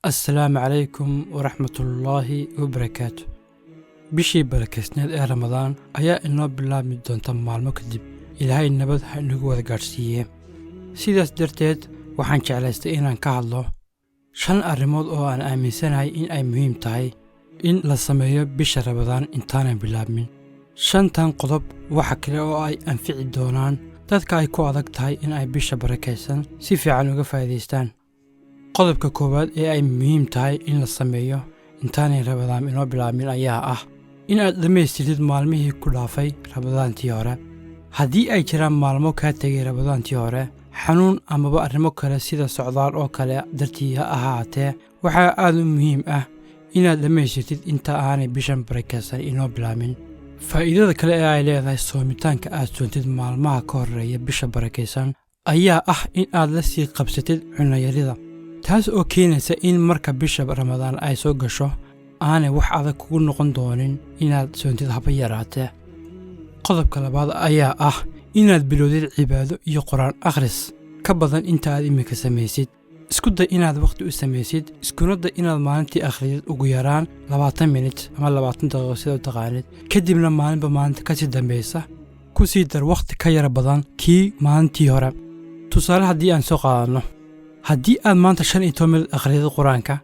السلام عليكم ورحمة الله وبركاته. بشي بركسناد رمضان أيا إنه بالله مدون تمال مكدب إلى هاي النبض هنقوى القارسية سيداس درتيد وحان جعلاستينا كهالله شان الرمض أو أن آمين سنهاي إن أي مهم تاي إن لسميه بش رمضان إنتانا بالله من شان تنقضب وحكرا أو أي أنفع الدونان تذكا أي كو أدك تاي إن أي بش بركيسان سيفي عنوغا فايديستان qodobka koowaad ee ay muhiim tahay in la sameeyo intaanay Ramadaan inoo bilaabmin ayaa ah in aad dhamaystirtid maalmihii ku dhaafay Ramadaantii hore. Haddii ay jiraan maalmo ka tagay Ramadaantii hore, xanuun amaba arrimo kale sida socdaal oo kale dartii ha ahaatee, waxaa aad u muhiim ah inaad dhamaystirtid inta aanay bishan barakeysan inoo bilaabmin. Faa'iidada kale ee ay leedahay soomitaanka aad soontid maalmaha ka horreeya bisha barakeysan ayaa ah in aad la sii qabsatid cunno yarida. taas oo keenaysa in marka bisha Ramadaan ay soo gasho aanay wax adag kugu noqon doonin inaad soontid haba yaraatee. Qodobka labaad ayaa ah inaad bilowdid cibaado iyo quraan akhris ka badan inta aad imika samaysid. Isku day inaad waqti u samaysid, iskuna day inaad maalintii akhridid ugu yaraan 20 minit ama 20 daqiiqo sida taqaanid, kadibna maalinba maalinta ka sii dambaysa ku sii dar waqti ka yara badan kii maalintii hore. Tusaale haddii aan soo qaadano, haddii aad maanta 15 minit akhridid quraanka,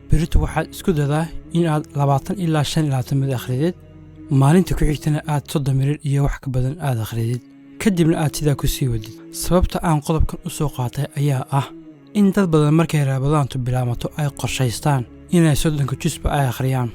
berito waxaad isku dadaa in aad 20 ilaa 25 minit akhridid, maalinta ku xigtana aad 30 minit iyo wax ka badan aad akhridid, kadibna aad sidaa ku sii wadid. Sababta aan qodobkan u soo qaatay ayaa ah in dad badan markay Ramadaantu bilaamato ay qorshaystaan inay 30 juzba ay akhriyaan,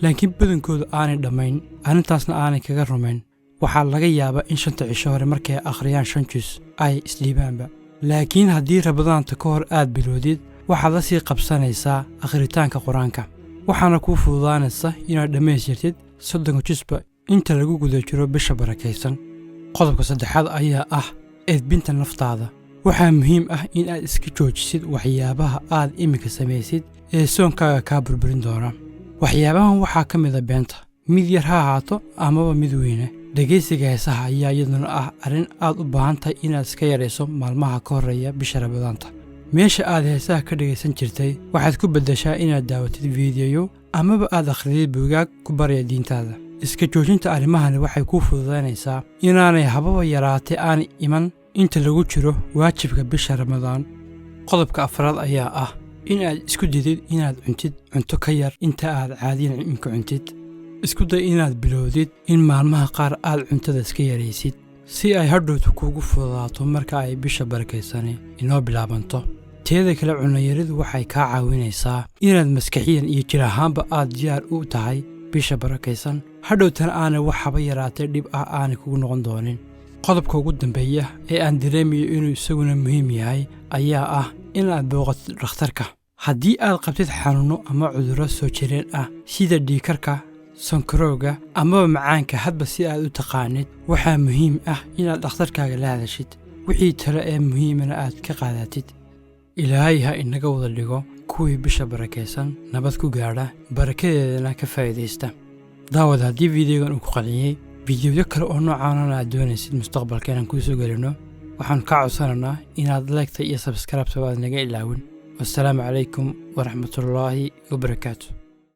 laakiin badankoodu aanay dhammayn, arrintaasna aanay kaga rumayn. waxaa laga yaabaa in 5 cisho hore markay akhriyaan 5 juz ay isdhiibaanba. laakiin haddii Ramadaanta ka hor aad bilowdid, waxaad la sii qabsanaysaa akhritaanka quraanka, waxaana kuu fududaanaysa inaad dhamaystirtid 30 juzba inta lagu guda jiro bisha barakeysan. qodobka saddexaad ayaa ah edbinta naftaada. waxaa muhiim ah in aad iska joojisid waxyaabaha aad imika samaysid ee soonkaaga kaa burburin doona. waxyaabahan waxaa ka mid ah beenta, mid yar ha ahaato amaba mid weyne. dhegaysiga heesaha ayaa iyaduna ah arrin aad u baahan tahay inaad iska yarayso maalmaha ka horreeya bisha Ramadaanta. meesha aad heesaha ka dhagaysan jirtay waxaad ku beddeshaa inaad daawatid fiidiyoyo amaba aad akhridid buugaag ku baraya diintaada. iska joojinta arrimahani waxay kuu fududaynaysaa inaanay hababa yaraatee aanay iman inta lagu jiro waajibka bisha Ramadaan. qodobka afraad ayaa ah in aad isku didid inaad cuntid cunto ka yar inta aad caadiyan imka cuntid. isku day inaad bilowdid in maalmaha qaar aad cuntada iska yaraysid si ay hadhowtu kuugu fududaato marka ay bisha barakeysan inoo bilaabanto. teeda kale cunno yaridu waxay kaa caawinaysaa inaad maskaxiyan iyo jir ahaanba aad diyaar u tahay bisha barakeysan, hadhowtana aanay wax haba yaraatee dhib ah aanay kugu noqon doonin. qodobka ugu dambeeya ee aan dareemayo inuu isaguna muhiim yahay ayaa ah in aad booqatid dhakhtarka. haddii aad qabtid xanuuno ama cudurro soo jireen ah sida dhiigkarka, sonkorowga amaba macaanka, hadba si aad u taqaanid, waxaa muhiim ah inaad dhakhtarkaaga la hadashid, wixii talo ee muhiimana aad ka qaadatid. ilaahay ha inaga wada dhigo kuwii bisha barakeysan nabad ku gaadha, barakadeedana ka faa'iidaysta. daawad haddii fiidiyogan uu ku qanciyey, fiidiyoyo kale oo noocaana aad doonaysid mustaqbalka inaan kuu soo gelino, waxaan kaa codsanaynaa inaad like iyo subscribe aad naga ilaawin. wassalaamu calaykum waraxmatullaahi wabarakaatu.